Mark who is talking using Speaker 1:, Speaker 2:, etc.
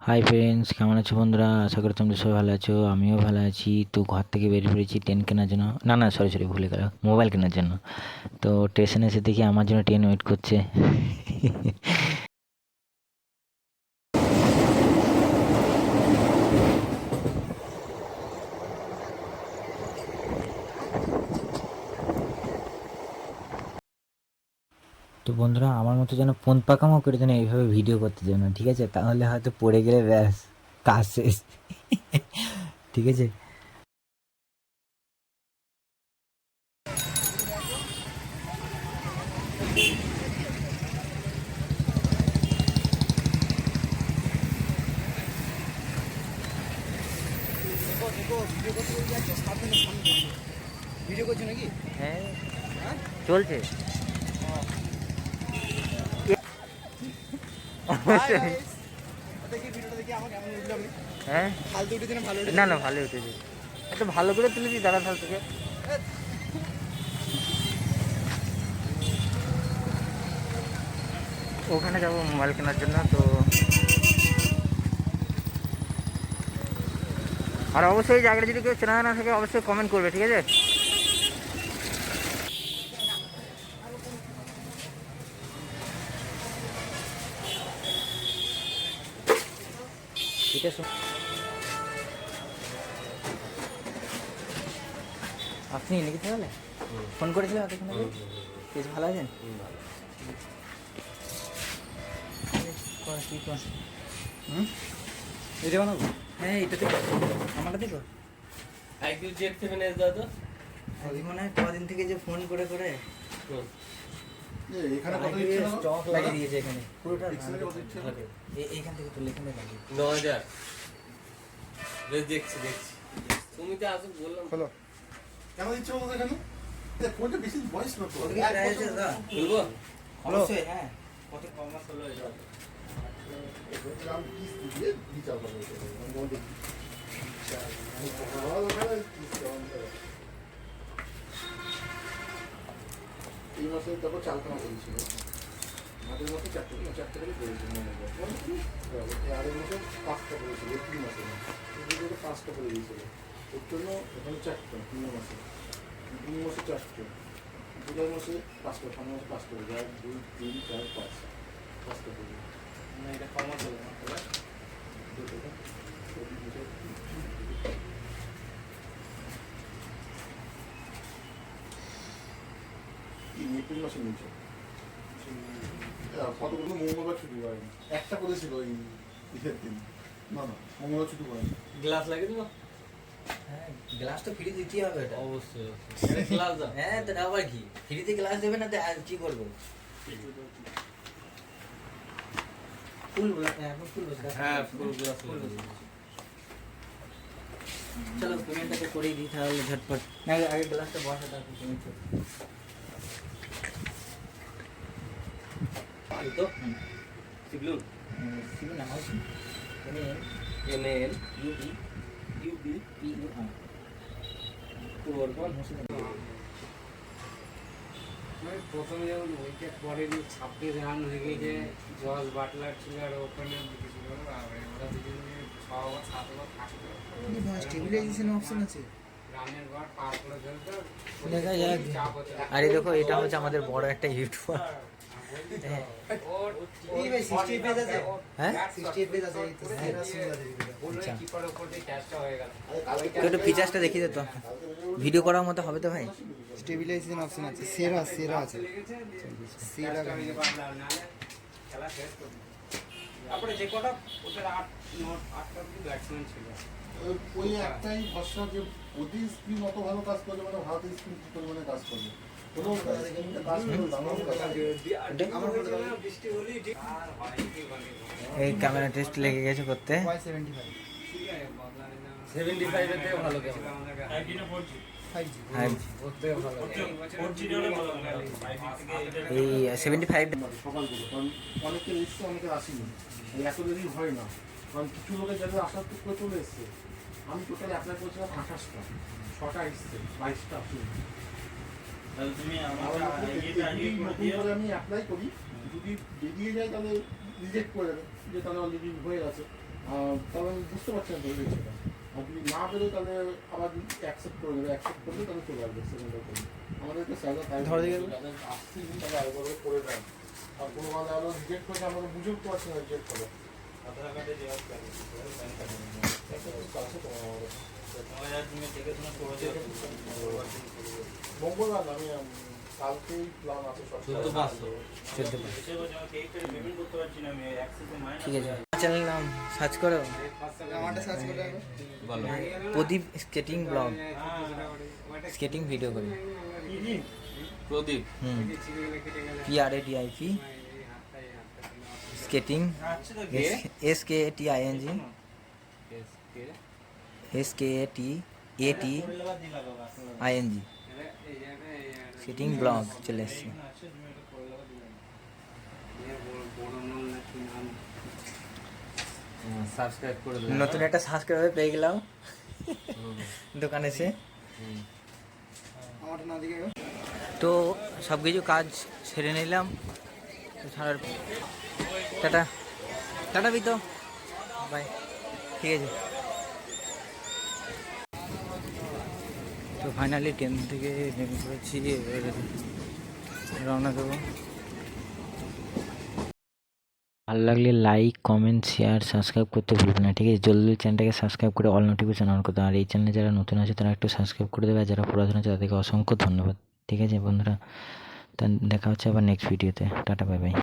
Speaker 1: Hi friends, কেমন আছো বন্ধুরা? আশা করি তোমরা সবাই ভালো আছো। আমিও ভালো আছি। তো ঘর থেকে বেরিয়ে পড়েছি টেন কেনার জন্য। না সরি ভুলে গেল, মোবাইল কেনার জন্য। তো স্টেশনে এসে দেখি আমার জন্য ট্রেন ওয়েট করছে। তো বন্ধুরা, আমার মতো যেন ফোন পাকামো করে যেন এইভাবে ভিডিও করতে যেন, ঠিক আছে? তাহলে হয়তো পড়ে গেলে ব্যাস, কাজ শেষ। ঠিক আছে।
Speaker 2: ভিডিও করছো নাকি?
Speaker 1: হ্যাঁ, চলছে।
Speaker 2: দেখি ভিডিওটা দেখি আমার কেমন উঠলো। আমি
Speaker 1: হ্যাঁ,
Speaker 2: ফালতু উঠেছে না ভালো উঠেছে?
Speaker 1: না ভালো উঠেছে। এত ভালো করে তুলেছি দাদা তাহলে থেকে। ওখানে যাবো মোবাইল কেনার জন্য। তো আর অবশ্যই এই জায়গাটা যদি কেউ চেনা না থাকে অবশ্যই কমেন্ট করবে, ঠিক আছে? ঠিক আছে। আপনি লিখতে তাহলে ফোন করেছিলেন এতক্ষণ আগে? বেশ ভালো আছেন? কি কর?
Speaker 2: এটা বানাবো?
Speaker 1: হ্যাঁ, এটা দেখো, আমারটা দেখো।
Speaker 3: আইকিউ জেড সেভেন এস দাও তো।
Speaker 1: মনে হয় কদিন থেকে যে ফোন করে করে
Speaker 2: এখানে কত দিচ্ছে না?
Speaker 1: স্টক লাগিয়ে দিয়েছে এখানে পুরোটা।
Speaker 2: পিক্সেলে কত দিচ্ছে না?
Speaker 1: এইখান থেকে তুলে এখানে লাগিয়ে
Speaker 3: 9000 বেশ দেখছি তুমি তো আসো বললাম
Speaker 2: হলো কেন দিচ্ছে বলতো এখানে? ফোনটা বেশি বয়স না তো।
Speaker 3: বলবো
Speaker 1: অবশ্যই। হ্যাঁ,
Speaker 3: কত কমাস হলো এটা
Speaker 2: আমি কিস্তি দিয়ে বিচার করবো এটা। আমি বলতে এই মাসে তারপর চালটা করেছিল আগের মাসে চারটে করে করেছিল আগের মাসে 5টা করেছিল 3 মাসে 5টা করে দিয়েছিল ওর জন্য এখানে 4টা 3 মাসে 4টে জুলাই মাসে 5টা 3 মাসে 5টা করে 1 2 3 4 5 5টা করে
Speaker 3: না এটা কমাস হলো না
Speaker 2: এপ্রিল মাসে নিয়েছে কতগুলো মঙ্গলবার ছুটি করেনি একটা করেছিল ওই ঈদের দিন না মঙ্গলবার ছুটি করেনি
Speaker 3: গ্লাস লাগিয়ে দেবো
Speaker 1: হ্যাঁ, গ্লাস তো ফ্রি দিতেই হবে এটা।
Speaker 3: অবশ্যই গ্লাস দাও
Speaker 1: হ্যাঁ, তো আবার কি ফ্রিতে গ্লাস দেবে না? তো আর কি করবো? ফুল এখন ফুল
Speaker 3: হ্যাঁ ফুল গ্লাস
Speaker 1: চলো পেমেন্টটাকে করেই দিই তাহলে ঝটপট। না, আগে গ্লাসটা বসা, তারপর পেমেন্ট করো।
Speaker 3: তো সিগলুন
Speaker 1: সিবি না হয়
Speaker 3: এমএন
Speaker 1: ইউবি
Speaker 3: ইউবি
Speaker 1: পিইউ
Speaker 3: পূর্বর্তন
Speaker 4: প্রথমে যেমন উইকেট পড়েনি 26 রান হয়ে গেছে, জস বাটলার ছিল আর ওখানে ছিল আর ওরা দুজনে 6 ওভার 7 ওভার থাকতো।
Speaker 2: স্টেবিলাইজেশন অপশন আছে
Speaker 4: রানের ঘর পার করে ফেলতো।
Speaker 1: দেখা যাক। আরে দেখো, এটা হচ্ছে আমাদের বড় একটা ইউটিউবার। হ্যাঁ,
Speaker 2: এই ভাই 60 পেজ আছে
Speaker 1: হ্যাঁ,
Speaker 2: 60 পেজ আছে এই তো সেরা সুন্দর
Speaker 4: বললে কিপার উপর দিয়ে ক্যাচটা হয়ে গেল।
Speaker 1: তো একটু ফিচার্সটা দেখিয়ে দে তো, ভিডিও করার মতো হবে তো ভাই?
Speaker 2: স্টেবিলাইজেশন অপশন আছে সেরা আছে সেরা
Speaker 4: আমি পারলাম না খেলা শেষ করব। তারপরে যে কটা ওদের 8টা ব্যাটসম্যান ছিল।
Speaker 2: ওই একটাই ভরসা যে ওদের স্পিন অত ভালো কাজ করবে মানে ভারতের স্পিন কি পরিমাণে কাজ করবে কোনো কাজ
Speaker 4: বৃষ্টি হলেই ঠিক আর হয় কি বলে
Speaker 1: এই ক্যামেরা টেস্ট লেগে গেছে করতে।
Speaker 2: 75
Speaker 4: ঠিক আছে বদলালে না
Speaker 3: 75 এর থেকে ভালো কেমন
Speaker 4: আমাদের কাছে
Speaker 2: 5G
Speaker 1: হ্যাঁ,
Speaker 3: করতে ভালো
Speaker 4: 4G হলে ভালো
Speaker 1: এই 75
Speaker 2: সকালগুলো কারণ অনেকের এসছে অনেকের আসেনি এই এত দেরি হয় না কারণ কিছু লোকের যাদের আসার টুক করে চলে এসছে আমি টোটাল অ্যাপ্লাই করেছিলাম 28টা 6টা এসছে 22টা আসেনি
Speaker 5: তুমি
Speaker 2: নতুন করে আমি অ্যাপ্লাই করি যদি বেরিয়ে যায় তাহলে রিজেক্ট করে দেবে যে তাহলে অলরেডি হয়ে গেছে তাহলে আমি বুঝতে পারছি না ধরে রয়েছে আর যদি না বেরোয় তাহলে আবার অ্যাকসেপ্ট করে দেবে, অ্যাকসেপ্ট করলে তাহলে চলে আসবে সেকেন্ডের করে। আমাদেরকে স্যালার তাই
Speaker 3: ধরে দিয়ে
Speaker 2: যাদের আসছি তাহলে একবার করে দেন। আর কোনো মানে আরো রিজেক্ট করেছে আমরা বুঝে উঠতে পারছি না রিজেক্ট করে।
Speaker 5: আধার কার্ডে দেওয়ার প্যান কার্ডে
Speaker 2: একটা কিছু আছে তোমার আমাদের
Speaker 5: তোমার যা তুমি দেখে শুনে করে দেওয়া
Speaker 2: মঙ্গলবার আমি কালকেই প্ল্যান আছে সব
Speaker 3: 14/5
Speaker 5: এসে বলছে আমার কেক পেমেন্ট করতে পারছি না আমি অ্যাক্সেসে মাইনাস
Speaker 1: ঠিক আছে চ্যানেল নাম সার্চ করো
Speaker 4: আমারটা সার্চ করে
Speaker 3: বলো
Speaker 1: প্রদীপ স্কেটিং ব্লগ স্কেটিং ভিডিও করি
Speaker 3: প্রদীপ
Speaker 1: হুম PRADIP skating SKATING SKATATING skating blog চলে এসছি
Speaker 3: সাবস্ক্রাইব করে দেবে
Speaker 1: নতুন একটা সাবস্ক্রাইবার পেয়ে গেলাম দোকানে এসে
Speaker 2: আমারটা না দিকে
Speaker 1: তো সব কিছু কাজ সেরে নিলাম ছাড়ার টাটা টাটা বিতো বাই ঠিক আছে তো ফাইনালি ট্রেন থেকে নেমে পড়েছি এবার রওনা দেবো ভালো লাগলে লাইক কমেন্ট শেয়ার সাবস্ক্রাইব করতে ভুলবেন না ঠিক আছে জলদি চ্যানেলটাকে সাবস্ক্রাইব করে অল নোটিফিকেশন অন করতে আর এই চ্যানেলে যারা নতুন আছে তারা একটু সাবস্ক্রাইব করে দেবে আর যারা পুরাতন আছে তাদেরকে অসংখ্য ধন্যবাদ ঠিক আছে বন্ধুরা তা দেখা হচ্ছে আবার নেক্সট ভিডিওতে টাটা বাই বাই